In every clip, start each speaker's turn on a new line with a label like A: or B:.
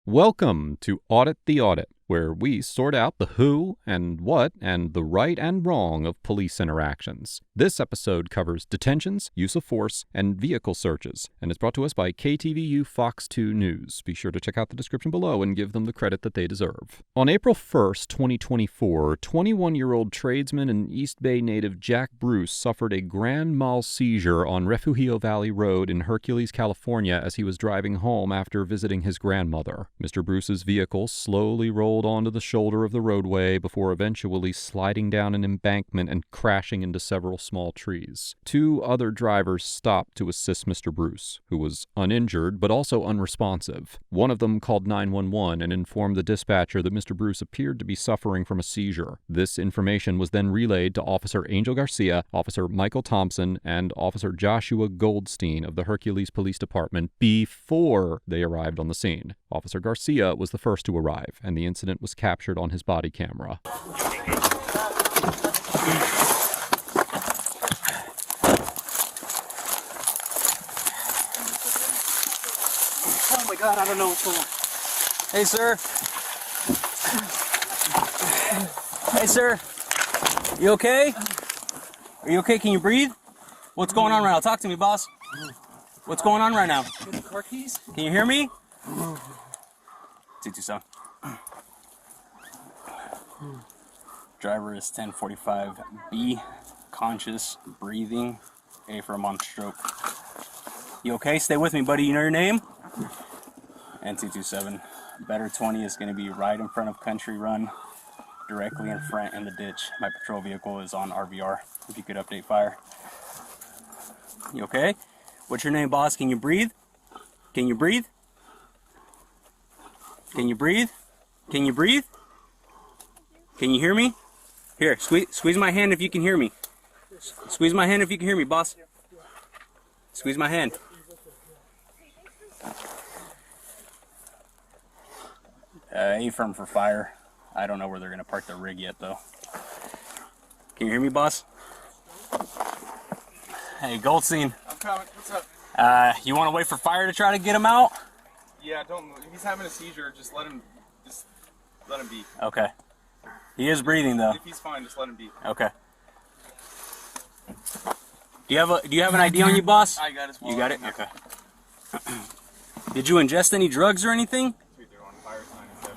A: Welcome to Audit the Audit, where we sort out the who and what and the right and wrong of police interactions. This episode covers detentions, use of force, and vehicle searches, and is brought to us by KTVU Fox 2 News. Be sure to check out the description below and give them the credit that they deserve. On April 1st, 2024, 21-year-old tradesman and East Bay native Jack Bruce suffered a grand mal seizure on Refugio Valley Road in Hercules, California as he was driving home after visiting his grandmother. Mr. Bruce's vehicle slowly rolled onto the shoulder of the roadway before eventually sliding down an embankment and crashing into several small trees. Two other drivers stopped to assist Mr. Bruce, who was uninjured but also unresponsive. One of them called 911 and informed the dispatcher that Mr. Bruce appeared to be suffering from a seizure. This information was then relayed to Officer Angel Garcia, Officer Michael Thompson, and Officer Joshua Goldstein of the Hercules Police Department before they arrived on the scene. Officer Garcia was the first to arrive, and the incident was captured on his body camera.
B: Oh my God, I don't know what's going on. Hey, sir. Hey, sir. You okay? Are you okay? Can you breathe? What's going on right now? Talk to me, boss. What's going on right now?
C: The car keys?
B: Can you hear me? C27. Driver is 1045B, conscious, breathing. A for a on stroke. You okay? Stay with me, buddy. You know your name? And 227. Better 20 is going to be right in front of Country Run, directly in front in the ditch. My patrol vehicle is on RVR. If you could update fire. You okay? What's your name, boss? Can you breathe? Can you breathe? Can you breathe? Can you breathe? Can you hear me? Here, squeeze my hand if you can hear me. Squeeze my hand if you can hear me, boss. Squeeze my hand. A-firm for fire. I don't know where they're going to park their rig yet, though. Can you hear me, boss? Hey, Goldstein.
C: I'm coming. What's up?
B: You want to wait for fire to try to get him out?
C: Yeah, don't. If he's having a seizure, just let him be.
B: Okay. He is breathing though.
C: If he's fine, just let him be.
B: Okay. Do you have an ID on you, boss?
C: I got his wallet.
B: You got it? Okay. Did you ingest any drugs or anything?
C: They're on fire sign instead.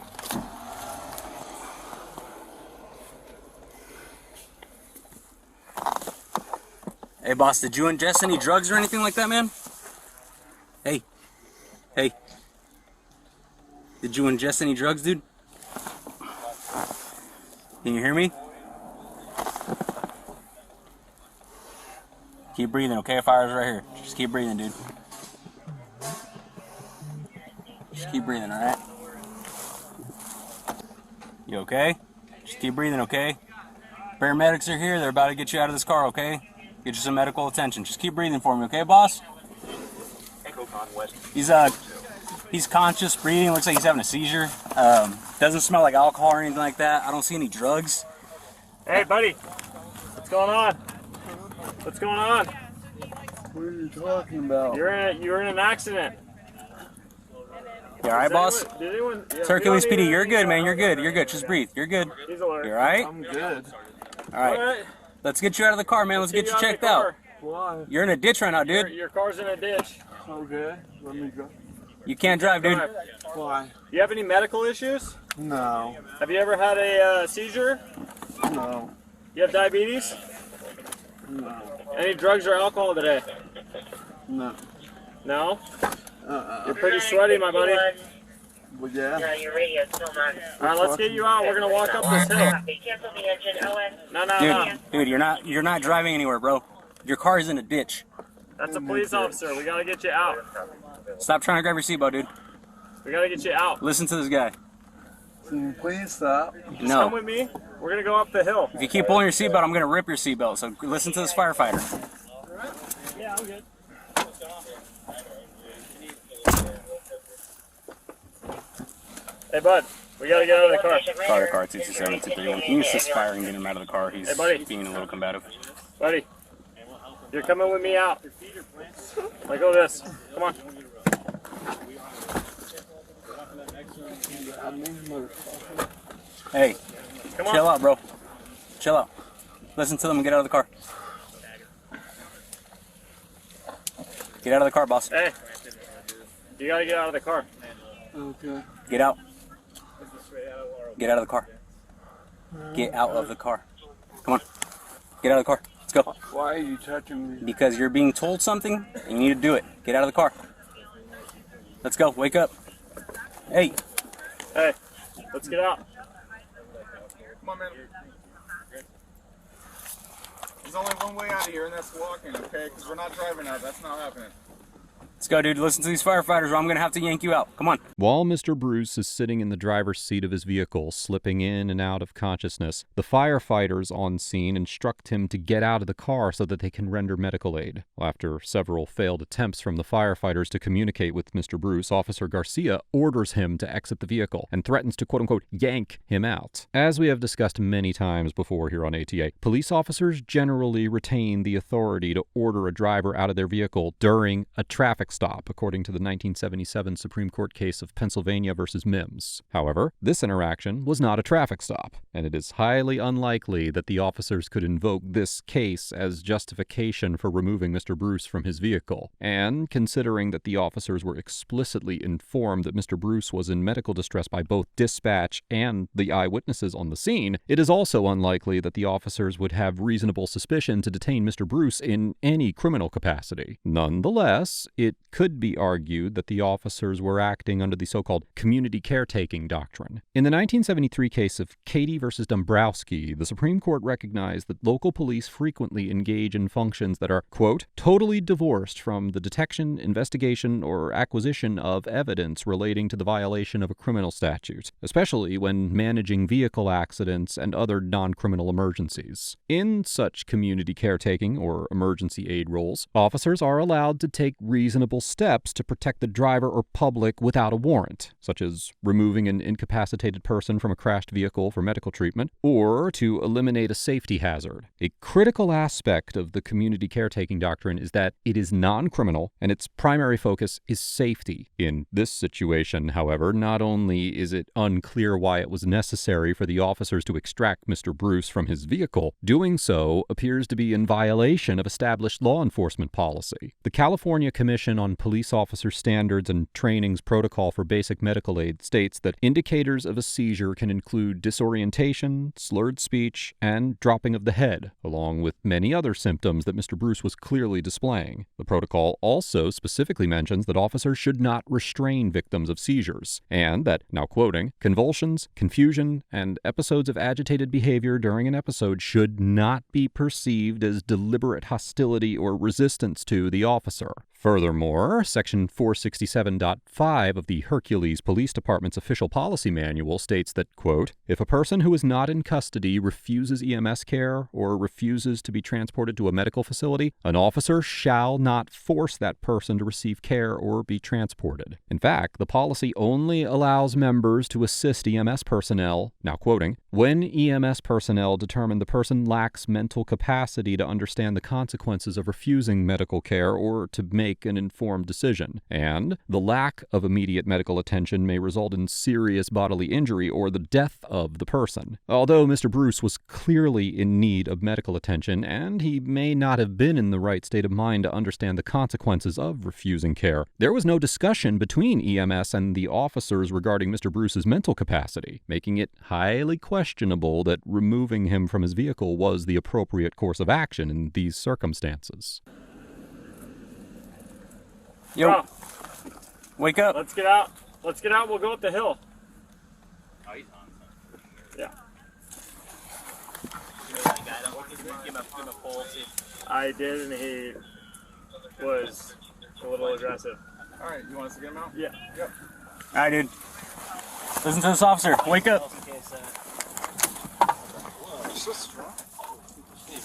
B: Hey, boss, did you ingest any drugs or anything like that, man? Hey. Hey. Did you ingest any drugs, dude? Can you hear me? Keep breathing, okay? Fire's right here. Just keep breathing, dude. Just keep breathing, alright? You okay? Just keep breathing, okay? Paramedics are here. They're about to get you out of this car, okay? Get you some medical attention. Just keep breathing for me, okay, boss? He's conscious, breathing. Looks like he's having a seizure. Doesn't smell like alcohol or anything like that. I don't see any drugs.
D: Hey, buddy. What's going on? What's going on?
E: What are you talking about?
D: You were in an accident.
B: You all right, boss?
D: Did anyone?
B: It's Hercules PD. You're good, man. You're good. You're good. Just breathe. You're good.
D: He's alert.
B: You all right?
E: I'm good.
B: All right. Let's get you out of the car, man. Let's get you checked out.
E: Why?
B: You're in a ditch right now, dude.
D: Your car's in a ditch.
E: Okay, let me go.
B: You can't drive, dude.
E: Why?
D: You have any medical issues?
E: No.
D: Have you ever had a seizure?
E: No.
D: You have diabetes?
E: No.
D: Any drugs or alcohol today?
E: No.
D: No? You're pretty sweaty, my buddy.
E: Well, yeah.
F: No, your radio's still not.
D: Alright, let's get you out. We're gonna walk up this hill.
F: Cancel the engine, OS.
D: No.
B: Dude, you're not driving anywhere, bro. Your car's in a ditch.
D: That's a police officer. We gotta get you out.
B: Stop trying to grab your seatbelt, dude.
D: We gotta get you out.
B: Listen to this guy.
E: Can you please stop?
D: Just come with me. We're gonna go up the hill.
B: If you keep pulling your seatbelt, I'm gonna rip your seatbelt. So listen to this firefighter.
D: Yeah, I'm good. Hey, bud. We gotta get out of the car.
B: Car 227 231. Can you assist fire and get him out of the car? He's being a little combative.
D: Buddy, you're coming with me out. Like, go this. Come on.
B: Hey,
D: Come on.
B: chill out, bro. Chill out. Listen to them and get out of the car. Get out of the car, boss.
D: Hey, you gotta get out of the car.
E: Okay.
B: Get out. Get out of the car. Get out of the car. Come on. Get out of the car. Let's go.
E: Why are you touching me?
B: Because you're being told something and you need to do it. Get out of the car. Let's go. Wake up. Hey.
D: Hey, let's get out.
C: Come on, man. There's only one way out of here, and that's walking, okay? Because we're not driving out. That's not happening.
B: Let's go, dude. Listen to these firefighters or I'm going to have to yank you out. Come on.
A: While Mr. Bruce is sitting in the driver's seat of his vehicle, slipping in and out of consciousness, the firefighters on scene instruct him to get out of the car so that they can render medical aid. After several failed attempts from the firefighters to communicate with Mr. Bruce, Officer Garcia orders him to exit the vehicle and threatens to quote-unquote yank him out. As we have discussed many times before here on ATA, police officers generally retain the authority to order a driver out of their vehicle during a traffic stop, according to the 1977 Supreme Court case of Pennsylvania versus Mims. However, this interaction was not a traffic stop, and it is highly unlikely that the officers could invoke this case as justification for removing Mr. Bruce from his vehicle. And considering that the officers were explicitly informed that Mr. Bruce was in medical distress by both dispatch and the eyewitnesses on the scene, it is also unlikely that the officers would have reasonable suspicion to detain Mr. Bruce in any criminal capacity. Nonetheless, it could be argued that the officers were acting under the so-called community caretaking doctrine. In the 1973 case of Katie versus Dombrowski, the Supreme Court recognized that local police frequently engage in functions that are, quote, totally divorced from the detection, investigation, or acquisition of evidence relating to the violation of a criminal statute, especially when managing vehicle accidents and other non-criminal emergencies. In such community caretaking or emergency aid roles, officers are allowed to take reasonable steps to protect the driver or public without a warrant, such as removing an incapacitated person from a crashed vehicle for medical treatment, or to eliminate a safety hazard. A critical aspect of the community caretaking doctrine is that it is non-criminal and its primary focus is safety. In this situation, however, not only is it unclear why it was necessary for the officers to extract Mr. Bruce from his vehicle, doing so appears to be in violation of established law enforcement policy. The California Commission on Police Officer Standards and Training's Protocol for Basic Medical Aid states that indicators of a seizure can include disorientation, slurred speech, and dropping of the head, along with many other symptoms that Mr. Bruce was clearly displaying. The protocol also specifically mentions that officers should not restrain victims of seizures, and that, now quoting, convulsions, confusion, and episodes of agitated behavior during an episode should not be perceived as deliberate hostility or resistance to the officer. Furthermore, Section 467.5 of the Hercules Police Department's official policy manual states that, quote, if a person who is not in custody refuses EMS care or refuses to be transported to a medical facility, an officer shall not force that person to receive care or be transported. In fact, the policy only allows members to assist EMS personnel, now quoting, when EMS personnel determine the person lacks mental capacity to understand the consequences of refusing medical care or to make an informed decision, and the lack of immediate medical attention may result in serious bodily injury or the death of the person. Although Mr. Bruce was clearly in need of medical attention, and he may not have been in the right state of mind to understand the consequences of refusing care, there was no discussion between EMS and the officers regarding Mr. Bruce's mental capacity, making it highly questionable that removing him from his vehicle was the appropriate course of action in these circumstances.
B: Yo,
D: Bro,
B: wake up.
D: let's get out. Let's get out. We'll go up the hill.
G: Oh, he's on.
D: Yeah.
G: Give him a pull, see.
D: I did, and he was a little aggressive.
C: All right, you want us to get him out?
D: Yeah.
C: Yep.
B: All right, dude. Listen to this officer. Wake up.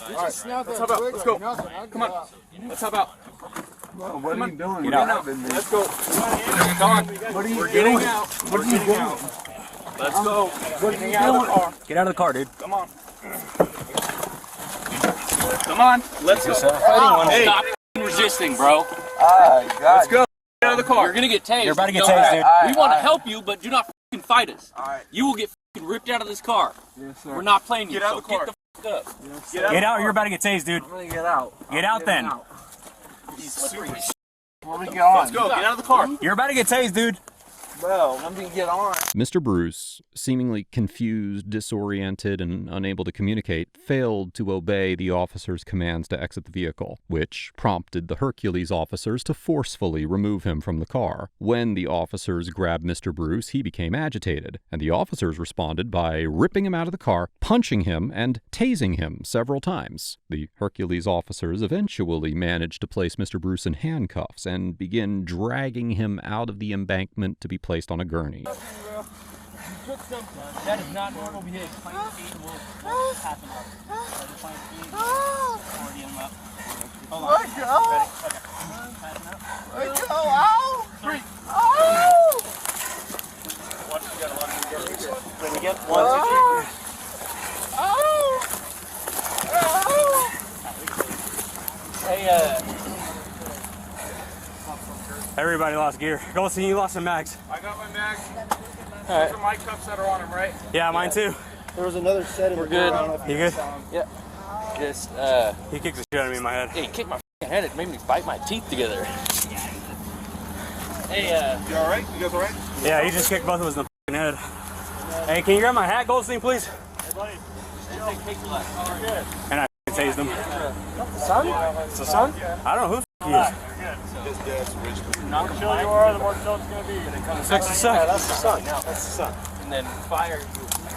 C: All right, let's hop out. Let's go. Come on. Let's hop out.
E: Well, what are you doing?
B: Get out.
C: Let's go. Come on.
E: What are you
C: We're
E: doing?
C: getting out.
E: What are you doing?
C: Let's go.
E: What are you doing?
B: Get out of the car, dude.
C: Come on. Come on. Let's go. Hey.
G: Stop resisting, bro.
E: God.
C: Let's go. Get out of the car.
G: You're gonna get tased.
B: You're about to get
G: Don't-
B: tased, dude.
G: We want to help you, but do not fucking fight us.
C: Alright.
G: You will get fucking ripped out of this car.
E: Yes, sir.
G: We're not playing you.
C: Get out
G: so
C: of the car.
G: Get the fuck up.
E: Yes,
C: Get
E: sir.
C: out.
B: Get out or you're about to get tased, dude.
E: I'm gonna get out.
B: Get out then.
G: He's slippery.
E: Let me get on.
C: Let's go. Get out of the car.
B: You're about to get tased, dude.
E: Bro, let me get on.
A: Mr. Bruce, seemingly confused, disoriented, and unable to communicate, failed to obey the officer's commands to exit the vehicle, which prompted the Hercules officers to forcefully remove him from the car. When the officers grabbed Mr. Bruce, he became agitated, and the officers responded by ripping him out of the car, punching him, and tasing him several times. The Hercules officers eventually managed to place Mr. Bruce in handcuffs and begin dragging him out of the embankment to be placed on a gurney.
G: That is not normal behavior.
B: Everybody lost gear. Goldstein, you lost some mags.
C: I got my mags. Those are my cuffs that are on him, right?
B: Yeah, mine too.
H: There was another set in
G: We're
H: the
G: good.
H: car. I don't know if
B: You good?
G: Yeah. Just,
B: He kicked the shit out of me in my head.
G: hey, he kicked my fucking head. It made me bite my teeth together. Hey,
C: You alright? You guys alright?
B: Yeah, he just kicked both of us in the fucking head. Hey, can you grab my hat, Goldstein, please? And I tased him.
H: the sun. It's the sun.
B: I don't know who the he is.
D: The chiller you are, the more chill it's gonna be.
B: Fix the
H: Yeah,
B: suck.
H: that's the sun. That's the sun.
G: and then fire.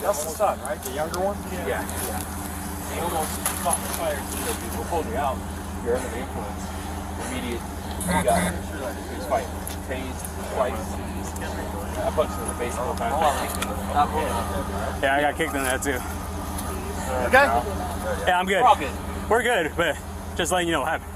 H: That's the sun, right? The younger one.
G: Yeah. He almost caught the fire so that people pulled you out. You're under the influence. Immediate. You got he was fighting. Tased twice. I punched him in the face the whole time.
B: Yeah, I got kicked in that too.
H: Okay.
B: Yeah, I'm good.
G: We're all good.
B: We're good, but just letting you know what happened.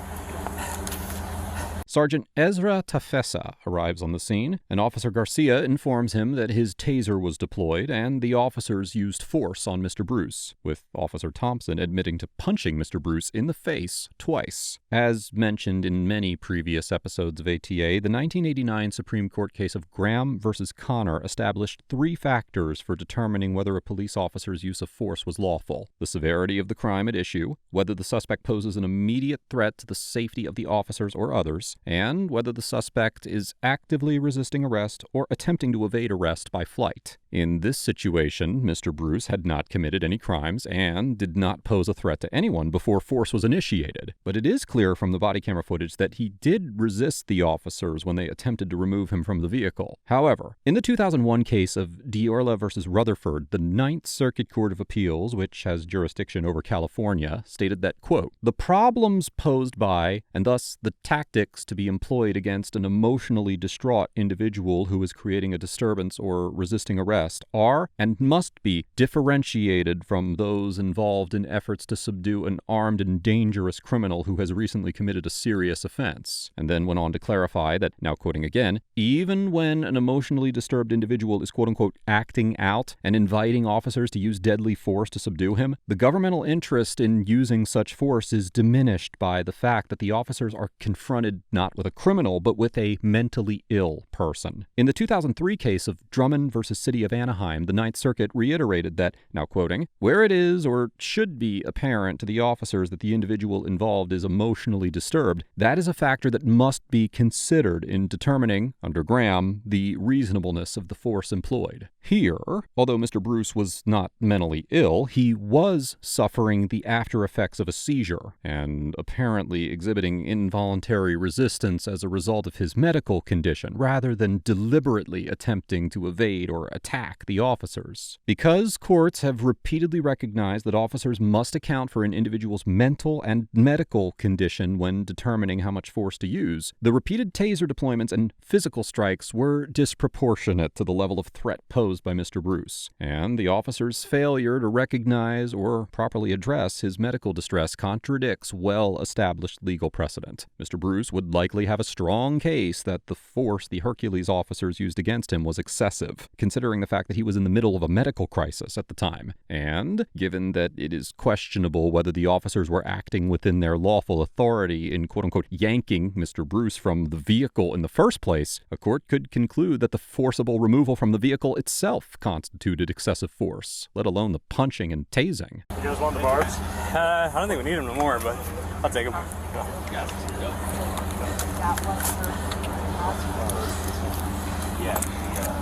A: Sergeant Ezra Tafessa arrives on the scene, and Officer Garcia informs him that his taser was deployed and the officers used force on Mr. Bruce, with Officer Thompson admitting to punching Mr. Bruce in the face twice. As mentioned in many previous episodes of ATA, the 1989 Supreme Court case of Graham versus Connor established 3 factors for determining whether a police officer's use of force was lawful: the severity of the crime at issue, whether the suspect poses an immediate threat to the safety of the officers or others, and whether the suspect is actively resisting arrest or attempting to evade arrest by flight. In this situation, Mr. Bruce had not committed any crimes and did not pose a threat to anyone before force was initiated. But it is clear from the body camera footage that he did resist the officers when they attempted to remove him from the vehicle. However, in the 2001 case of Diorla versus Rutherford, the Ninth Circuit Court of Appeals, which has jurisdiction over California, stated that, quote, "The problems posed by, and thus the tactics to be employed against an emotionally distraught individual who is creating a disturbance or resisting arrest are and must be differentiated from those involved in efforts to subdue an armed and dangerous criminal who has recently committed a serious offense." And then went on to clarify that, now quoting again, "Even when an emotionally disturbed individual is quote-unquote acting out and inviting officers to use deadly force to subdue him, the governmental interest in using such force is diminished by the fact that the officers are confronted not with a criminal, but with a mentally ill person." In the 2003 case of Drummond versus City of Anaheim, the Ninth Circuit reiterated that, now quoting, "Where it is or should be apparent to the officers that the individual involved is emotionally disturbed, that is a factor that must be considered in determining, under Graham, the reasonableness of the force employed." Here, although Mr. Bruce was not mentally ill, he was suffering the after effects of a seizure and apparently exhibiting involuntary resistance as a result of his medical condition, rather than deliberately attempting to evade or attack the officers. Because courts have repeatedly recognized that officers must account for an individual's mental and medical condition when determining how much force to use, the repeated taser deployments and physical strikes were disproportionate to the level of threat posed by Mr. Bruce, and the officer's failure to recognize or properly address his medical distress contradicts well-established legal precedent. Mr. Bruce would likely have a strong case that the force the Hercules officers used against him was excessive, considering the fact that he was in the middle of a medical crisis at the time, and given that it is questionable whether the officers were acting within their lawful authority in quote-unquote yanking Mr. Bruce from the vehicle in the first place, a court could conclude that the forcible removal from the vehicle itself itself constituted excessive force, let alone the punching and tasing.
D: You guys want the barbs?
B: I don't think we need them no more, but I'll take them.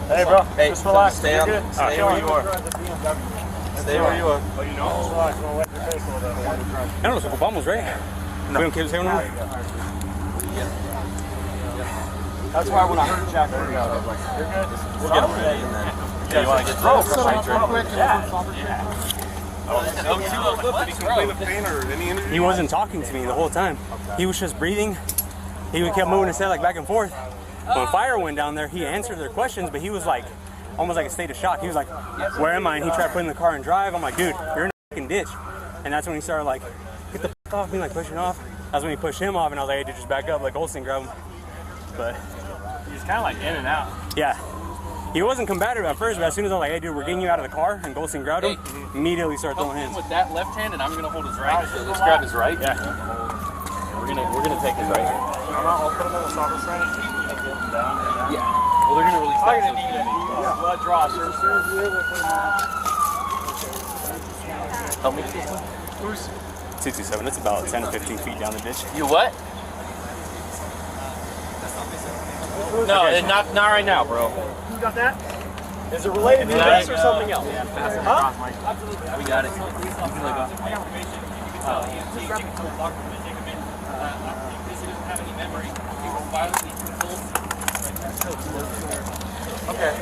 D: Hey, bro.
G: Hey,
D: just relax.
G: stay
D: You're
G: on-
D: good.
G: stay
D: Chill.
G: where you are. Stay where you are.
D: Oh, you know? Just relax. I'm gonna wet your face a little bit.
B: I don't know if Obama's right. No. We don't keep saying that.
E: That's why when I heard Jack Bird out, I was like,
D: You're good.
G: We'll get them ready and then. Yeah, you want to get the
B: He wasn't talking to me the whole time. He was just breathing. He kept moving his head like back and forth. When fire went down there, he answered their questions, but he was like, almost like a state of shock. He was like, where am I? And he tried putting the car in drive. I'm like, dude, you're in a fucking ditch. And that's when he started like, get the f off me, like pushing off. That's when he pushed him off, and I was like, hey, dude, just back up, like Olsen grabbed him. But
D: He's kind of like in and out.
B: yeah. He wasn't combative at first, but as soon as I was like, hey, dude, we're getting you out of the car, and Goldstein grabbed him, immediately started throwing hands.
G: with that left hand, and I'm gonna hold his right. So let's grab his right.
B: Yeah.
G: We're gonna take his right.
D: I'll put him in the soccer frame.
G: Yeah. Well, they're gonna release that.
D: Blood draw, sir.
G: Help me.
B: 227, it's about 10 to 15 feet down the ditch.
G: You what? No, not right now, bro.
H: You got that? Is it related to this or something else? Huh?
G: We got it.
B: Okay.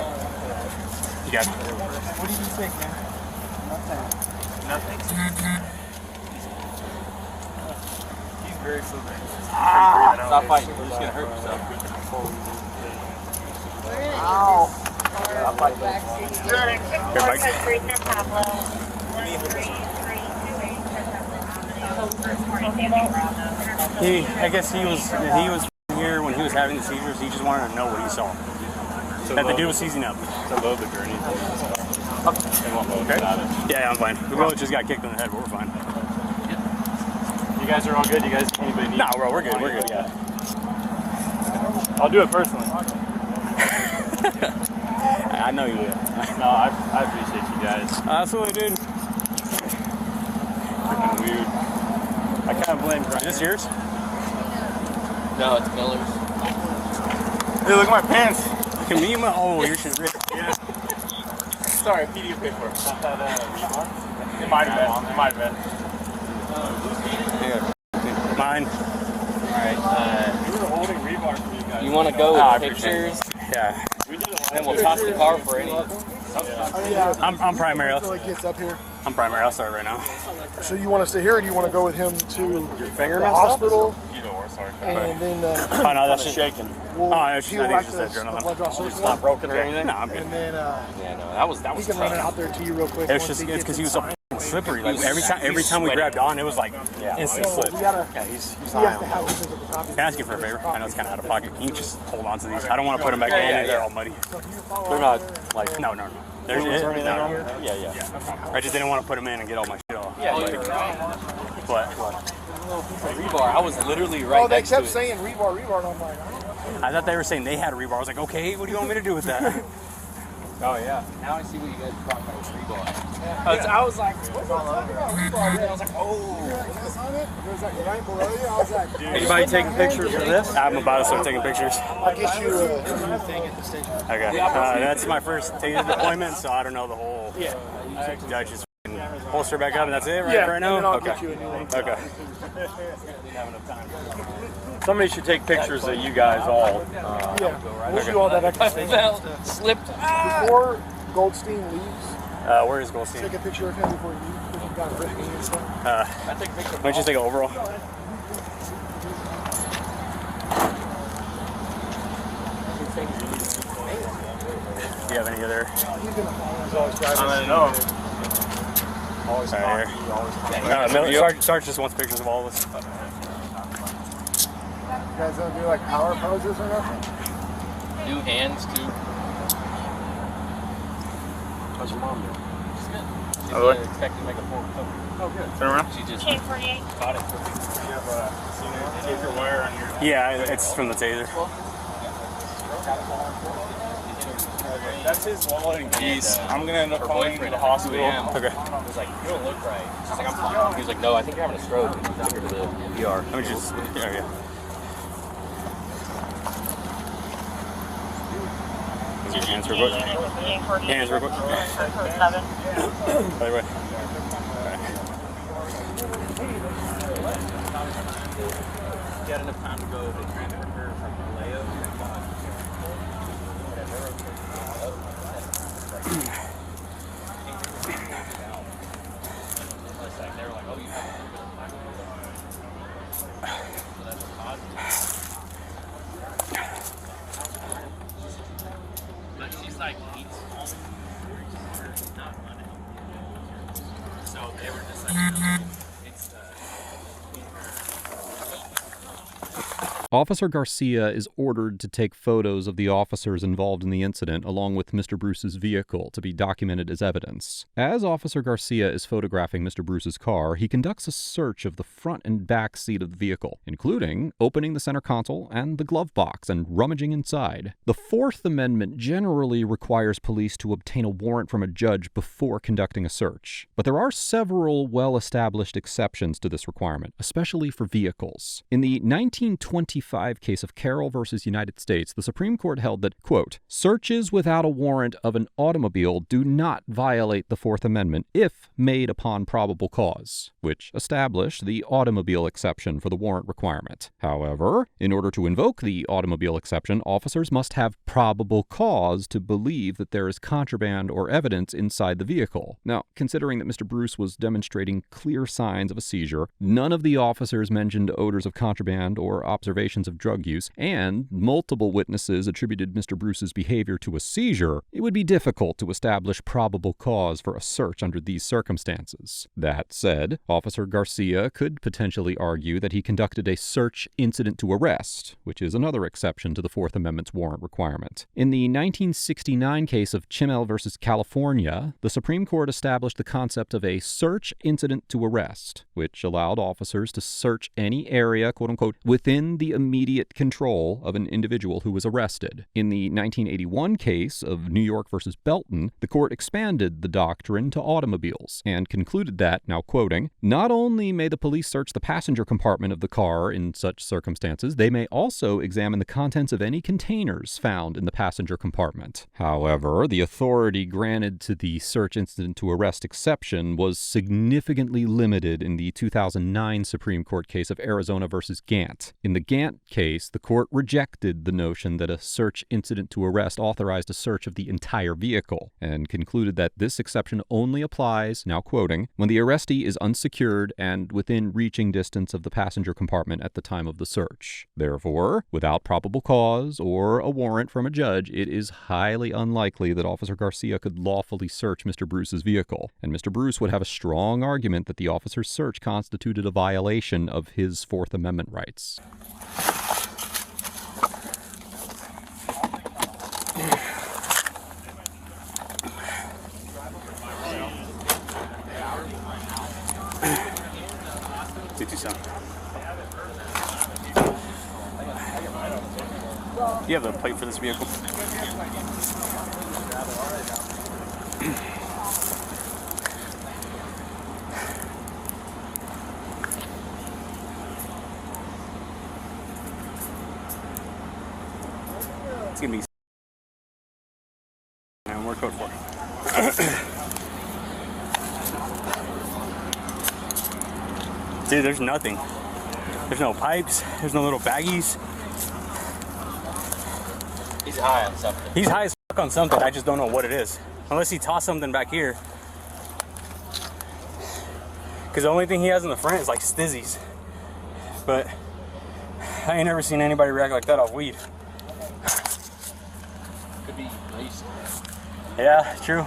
B: You got it.
E: what do you think, man?
G: Nothing. He's very fluid. Stop fighting. You're just gonna hurt yourself.
E: Ow.
B: I guess he was here when he was having the seizures. He just wanted to know what he saw. That the dude was seizing up.
D: To load the gurney.
B: Okay. Yeah, I'm fine. We both just got kicked in the head, but we're fine.
D: You guys are all good? You guys, anybody need?
B: Nah, bro, we're good. We're good. Yeah.
D: I'll do it personally.
B: I know you will.
D: No, I appreciate you guys.
B: Absolutely, dude.
D: Freaking weird. I kind of blame
B: Is this yours?
G: No, it's Miller's.
D: Hey, look at my pants.
B: Look at me and my. Oh, your shit ripped.
D: Yeah. Sorry, PDU paid for it. Not that Reebok. It might have been. It might have been.
B: Mine.
G: Alright,
D: We were holding Reebok for you guys.
G: you want to go
D: Ah, I
G: with
D: appreciate
G: pictures?
B: Yeah.
D: We did it
G: And we'll toss the car for any.
B: I'm primary.
H: Until he gets up here.
B: I'm primary. I'll start right now.
H: So you want to stay here, or do you want to go with him to
D: finger
H: the
D: messed up?
H: hospital?
D: Either or, sorry.
H: And then
B: Oh no, that's just
D: shaking.
H: we'll
B: Oh, it's just-
H: heal
B: I think
H: back
B: it's just
H: the
B: that journal.
H: blood draw
G: It's
H: circle.
G: not broken or anything?
B: No, I'm good.
H: And then
G: Yeah, no, that was
H: he
G: tough.
H: can run it out there to you real quick.
B: It was
H: once
B: just
H: he
B: because
H: gets
B: he was so
H: inside.
B: f***ing slippery. Like every time we grabbed on, it was like instant slip.
H: You gotta,
B: Yeah, he's
H: he has to have this at the top.
B: Can I ask you for a favor? I know it's kind of out of pocket. Can you just hold on to these? I don't want to put them back in. They're all muddy.
G: They're not like.
B: No. There's it. No.
G: Yeah, yeah.
B: I just didn't want to put them in and get all my shit off.
G: Yeah,
B: But
G: rebar. I was literally right
H: Oh, they
G: next to
H: kept
G: it.
H: saying rebar, and I'm like,
B: I thought they were saying they had a rebar. I was like, okay, what do you want me to do with that?
G: Oh yeah. Now I see what you guys are talking about with rebar.
H: I was like, what's talking about rebar? I was like, oh. Is on it? It was like right below you. I was like,
D: Anybody taking pictures of this?
B: I'm about to start taking pictures.
H: I'll get you a thing at the station.
B: Okay. That's my first taser deployment, so I don't know the whole. Yeah. I just holster back up and that's it right now?
H: And then I'll
B: Okay.
H: get you a new one.
B: Okay.
D: Somebody should take pictures of you guys all.
H: Yeah, we'll do all that extra stuff.
G: Fell, slipped.
H: Before Goldstein leaves,
B: Where is Goldstein?
H: take a picture of him before you leave, because you've got written and stuff.
B: Why don't you take an overall? Do you have any other?
D: I know.
B: Always right here. Sarge just wants pictures of all of us.
H: You guys don't do like power poses or nothing?
G: New hands too.
D: How's your mom doing?
G: She's good. She's
D: Oh, really?
G: expecting to make a full recovery.
D: Oh, good. Turn around.
G: She just
F: K48.
G: caught it quickly.
D: You have a taser wire on your.
B: Yeah, it's from the taser.
C: That's his wallet and keys. I'm gonna end up calling the hospital.
B: Okay.
G: I was like, you don't look right. She's like, I'm fine. He was like, no, I think you're having a stroke. And he took her to the ER.
B: Let me just. Yeah. Is your hands real quick? Hands real quick. By the way.
G: Got enough time to go to transfer her from Vallejo they were like, oh, you have a little bit of time. So that's positive. But she's like, it's not running. So they were just like, it's
A: Officer Garcia is ordered to take photos of the officers involved in the incident along with Mr. Bruce's vehicle to be documented as evidence. As Officer Garcia is photographing Mr. Bruce's car, he conducts a search of the front and back seat of the vehicle, including opening the center console and the glove box and rummaging inside. The Fourth Amendment generally requires police to obtain a warrant from a judge before conducting a search, but there are several well-established exceptions to this requirement, especially for vehicles. In the 1925 case of Carroll versus United States, the Supreme Court held that, quote, searches without a warrant of an automobile do not violate the Fourth Amendment if made upon probable cause, which established the automobile exception for the warrant requirement. However, in order to invoke the automobile exception, officers must have probable cause to believe that there is contraband or evidence inside the vehicle. Now, considering that Mr. Bruce was demonstrating clear signs of a seizure, none of the officers mentioned odors of contraband or observations of drug use, and multiple witnesses attributed Mr. Bruce's behavior to a seizure, it would be difficult to establish probable cause for a search under these circumstances. That said, Officer Garcia could potentially argue that he conducted a search incident to arrest, which is another exception to the Fourth Amendment's warrant requirement. In the 1969 case of Chimel versus California, the Supreme Court established the concept of a search incident to arrest, which allowed officers to search any area, quote-unquote, within the immediate control of an individual who was arrested. In the 1981 case of New York versus Belton, the court expanded the doctrine to automobiles and concluded that, now quoting, not only may the police search the passenger compartment of the car in such circumstances, they may also examine the contents of any containers found in the passenger compartment. However, the authority granted to the search incident to arrest exception was significantly limited in the 2009 Supreme Court case of Arizona versus Gant. In the Gant case, the court rejected the notion that a search incident to arrest authorized a search of the entire vehicle and concluded that this exception only applies, now quoting, when the arrestee is unsecured and within reaching distance of the passenger compartment at the time of the search. Therefore, without probable cause or a warrant from a judge, it is highly unlikely that Officer Garcia could lawfully search Mr. Bruce's vehicle, and Mr. Bruce would have a strong argument that the officer's search constituted a violation of his Fourth Amendment rights.
B: Do you have the plate for this vehicle? It's gonna be and we're code 4. Dude, there's nothing. There's no pipes, there's no little baggies.
G: He's high on something.
B: He's high as fuck on something, I just don't know what it is. Unless he tossed something back here. Because the only thing he has in the front is like stizzies. But I ain't never seen anybody react like that off weed.
G: Could be laced.
B: Yeah, true.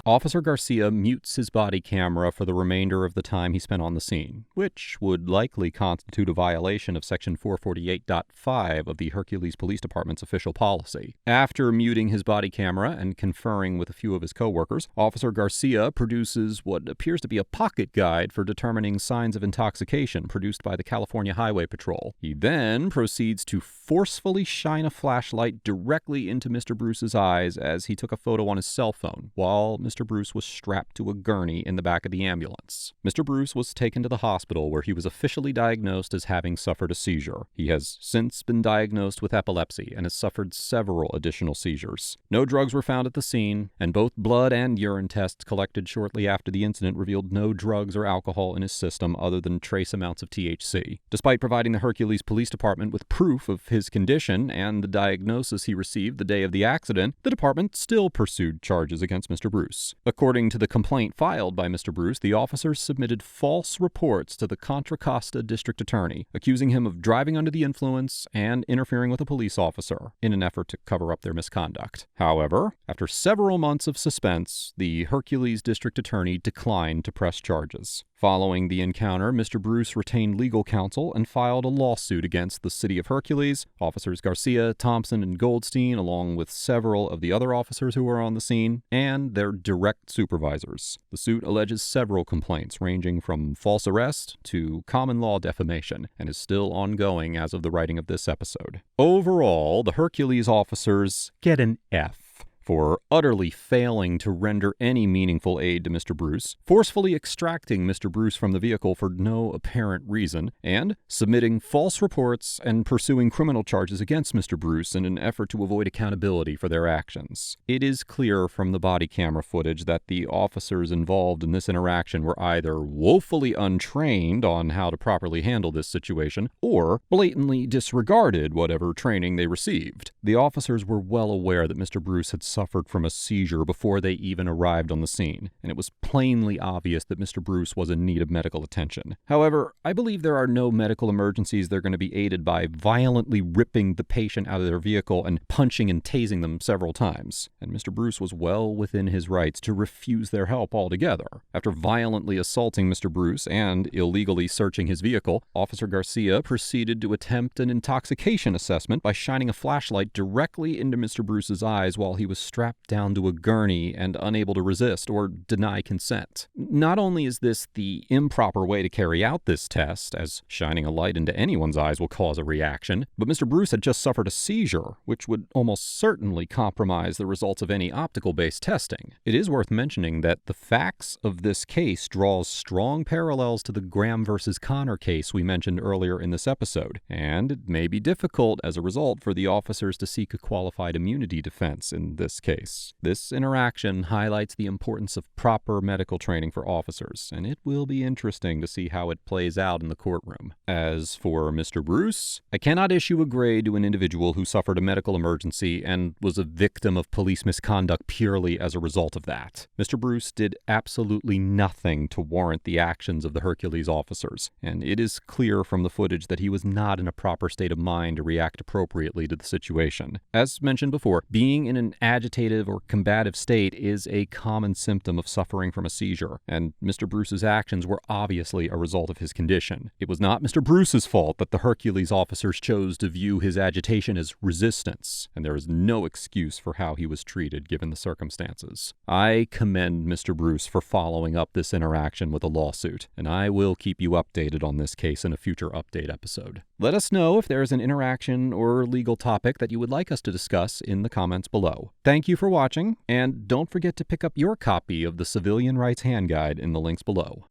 A: Officer Garcia mutes his body camera for the remainder of the time he spent on the scene, which would likely constitute a violation of Section 448.5 of the Hercules Police Department's official policy. After muting his body camera and conferring with a few of his coworkers, Officer Garcia produces what appears to be a pocket guide for determining signs of intoxication produced by the California Highway Patrol. He then proceeds to forcefully shine a flashlight directly into Mr. Bruce's eyes as he took a photo on his cell phone, while Mr. Bruce was strapped to a gurney in the back of the ambulance. Mr. Bruce was taken to the hospital where he was officially diagnosed as having suffered a seizure. He has since been diagnosed with epilepsy and has suffered several additional seizures. No drugs were found at the scene, and both blood and urine tests collected shortly after the incident revealed no drugs or alcohol in his system other than trace amounts of THC. Despite providing the Hercules Police Department with proof of his condition and the diagnosis he received the day of the accident, the department still pursued charges against Mr. Bruce. According to the complaint filed by Mr. Bruce, the officers submitted false reports to the Contra Costa District Attorney, accusing him of driving under the influence and interfering with a police officer in an effort to cover up their misconduct. However, after several months of suspense, the Hercules District Attorney declined to press charges. Following the encounter, Mr. Bruce retained legal counsel and filed a lawsuit against the City of Hercules, Officers Garcia, Thompson, and Goldstein, along with several of the other officers who were on the scene, and their direct supervisors. The suit alleges several complaints ranging from false arrest to common law defamation, and is still ongoing as of the writing of this episode. Overall, the Hercules officers get an F for utterly failing to render any meaningful aid to Mr. Bruce, forcefully extracting Mr. Bruce from the vehicle for no apparent reason, and submitting false reports and pursuing criminal charges against Mr. Bruce in an effort to avoid accountability for their actions. It is clear from the body camera footage that the officers involved in this interaction were either woefully untrained on how to properly handle this situation, or blatantly disregarded whatever training they received. The officers were well aware that Mr. Bruce had suffered from a seizure before they even arrived on the scene, and it was plainly obvious that Mr. Bruce was in need of medical attention. However, I believe there are no medical emergencies that are going to be aided by violently ripping the patient out of their vehicle and punching and tasing them several times, and Mr. Bruce was well within his rights to refuse their help altogether. After violently assaulting Mr. Bruce and illegally searching his vehicle, Officer Garcia proceeded to attempt an intoxication assessment by shining a flashlight directly into Mr. Bruce's eyes while he was strapped down to a gurney and unable to resist or deny consent. Not only is this the improper way to carry out this test, as shining a light into anyone's eyes will cause a reaction, but Mr. Bruce had just suffered a seizure, which would almost certainly compromise the results of any optical-based testing. It is worth mentioning that the facts of this case draws strong parallels to the Graham versus Connor case we mentioned earlier in this episode, and it may be difficult as a result for the officers to seek a qualified immunity defense in this case. This interaction highlights the importance of proper medical training for officers, and it will be interesting to see how it plays out in the courtroom. As for Mr. Bruce, I cannot issue a grade to an individual who suffered a medical emergency and was a victim of police misconduct purely as a result of that. Mr. Bruce did absolutely nothing to warrant the actions of the Hercules officers, and it is clear from the footage that he was not in a proper state of mind to react appropriately to the situation. As mentioned before, being in an agitative or combative state is a common symptom of suffering from a seizure, and Mr. Bruce's actions were obviously a result of his condition. It was not Mr. Bruce's fault that the Hercules officers chose to view his agitation as resistance, and there is no excuse for how he was treated given the circumstances. I commend Mr. Bruce for following up this interaction with a lawsuit, and I will keep you updated on this case in a future update episode. Let us know if there is an interaction or legal topic that you would like us to discuss in the comments below. Thank you for watching, and don't forget to pick up your copy of the Civilian Rights Hand Guide in the links below.